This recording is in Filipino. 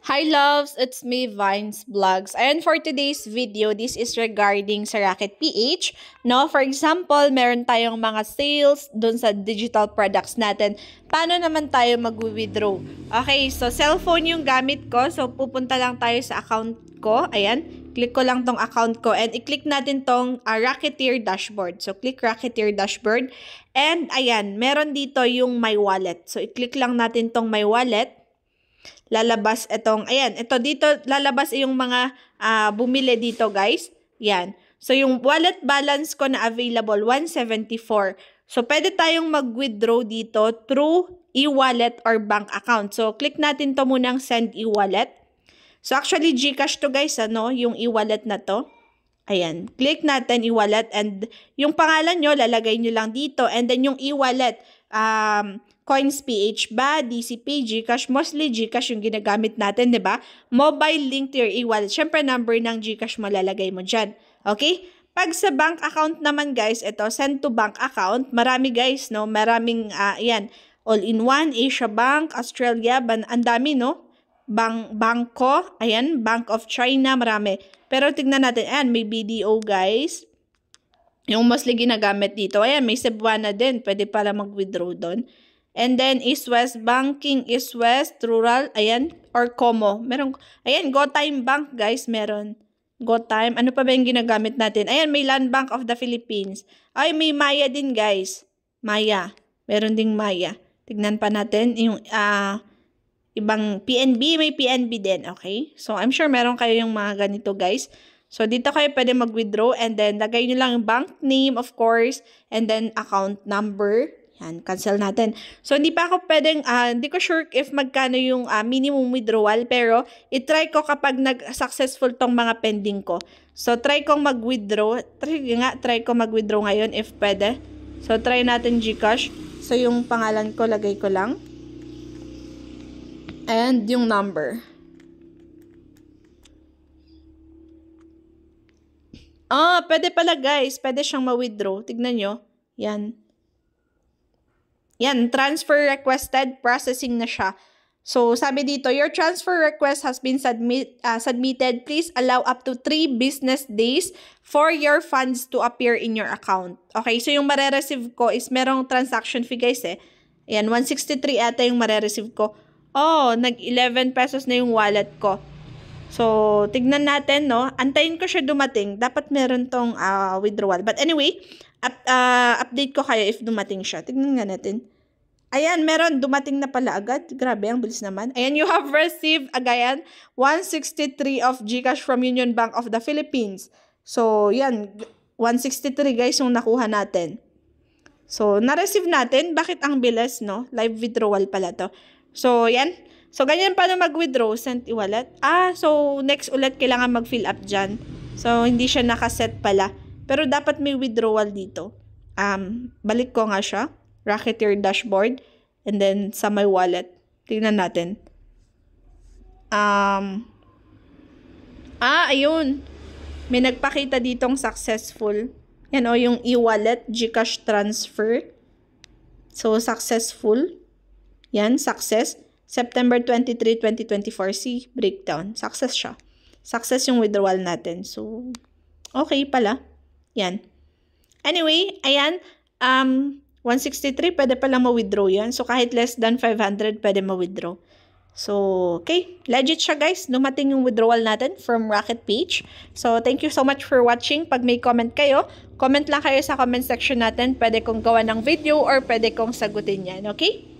Hi loves, it's me Vines Vlogs. And for today's video, this is regarding sa Rocket PH. No, for example, meron tayong mga sales dun sa digital products natin. Paano naman tayo mag-withdraw? Okay, so cellphone yung gamit ko. So pupunta lang tayo sa account ko. Ayan, click ko lang tong account ko and i-click natin tong Rocketeer dashboard. So click Rocketeer dashboard. And ayan, meron dito yung My Wallet. So i-click lang natin tong My Wallet. Lalabas itong, ayan, ito dito, lalabas yung mga bumili dito, guys. Yan. So, yung wallet balance ko na available, 174. So, pwede tayong mag-withdraw dito through e-wallet or bank account. So, click natin to munang send e-wallet. So, actually, GCash to, guys, ano, yung e-wallet na to. Ayan. Click natin e-wallet and yung pangalan nyo, lalagay nyo lang dito. And then, yung e-wallet, CoinsPH ba, DCP, GCash, mostly GCash yung ginagamit natin, di ba? Mobile link to your e-wallet. Siyempre, number ng GCash mo lalagay mo dyan. Okay? Pag sa bank account naman, guys, ito, send to bank account. Marami, guys, no? Maraming, yan, all-in-one, Asia Bank, Australia, ang dami, no? Bangko, ayan, Bank of China, marami. Pero tignan natin, ayan, may BDO, guys. Yung mostly ginagamit dito. Ayan, may Cebuana din. Pwede pala mag-withdraw doon. And then, East West Banking, East West, Rural, ayan, or Como. Meron, ayan, GoTime Bank, guys, meron. GoTime, ano pa ba yung ginagamit natin? Ayan, may Land Bank of the Philippines. Ay, may Maya din, guys. Maya. Meron ding Maya. Tignan pa natin yung ibang PNB, may PNB din, okay? So, I'm sure meron kayo yung mga ganito, guys. So, dito kayo pwede mag-withdraw and then lagay nyo lang yung bank name, of course, and then account number. Yan, cancel natin. So, hindi pa ako pwedeng, hindi ko sure if magkano yung minimum withdrawal, pero itry ko kapag nag-successful tong mga pending ko. So, try kong mag-withdraw. Try ko mag-withdraw ngayon if pwede. So, try natin GCash. So, yung pangalan ko, lagay ko lang. And yung number. Pwede pala guys. Pwede siyang ma-withdraw. Tignan nyo. Yan. Yan, transfer requested, processing na siya. So, sabi dito, your transfer request has been submitted. Please allow up to 3 business days for your funds to appear in your account. Okay, so yung marereceive ko is merong transaction fee guys eh. Ayan, 163 ata yung marereceive ko. Nag-11 pesos na yung wallet ko. So, tignan natin, no? Antayin ko siya dumating. Dapat meron tong withdrawal. But anyway, update ko kayo if dumating siya. Tignan nga natin. Ayan, meron. Dumating na pala agad. Grabe, ang bilis naman. Ayan, you have received, again, 163 of GCash from Union Bank of the Philippines. So, yan. 163, guys, yung nakuha natin. So, na-receive natin. Bakit ang bilis, no? Live withdrawal pala to. So, yan. So, ganyan paano mag-withdraw, send e-wallet. So, next ulit, kailangan mag-fill up dyan. So, hindi siya nakaset pala. Pero, dapat may withdrawal dito. Balik ko nga siya. Rocketeer dashboard. And then, sa my wallet. Tingnan natin. Ayun. May nagpakita ditong successful. Yan o, yung e-wallet, GCash transfer. So, successful. Yan, success. September 23, 2024. See, breakdown. Success siya. Success yung withdrawal natin. So, okay pala. Yan. Anyway, ayan. 163, pwede pala ma-withdraw yan. So, kahit less than 500, pwede ma-withdraw. So, okay. Legit siya, guys. Dumating yung withdrawal natin from Rocket Page. So, thank you so much for watching. Pag may comment kayo, comment lang kayo sa comment section natin. Pwede kong gawa ng video or pwede kong sagutin yan. Okay?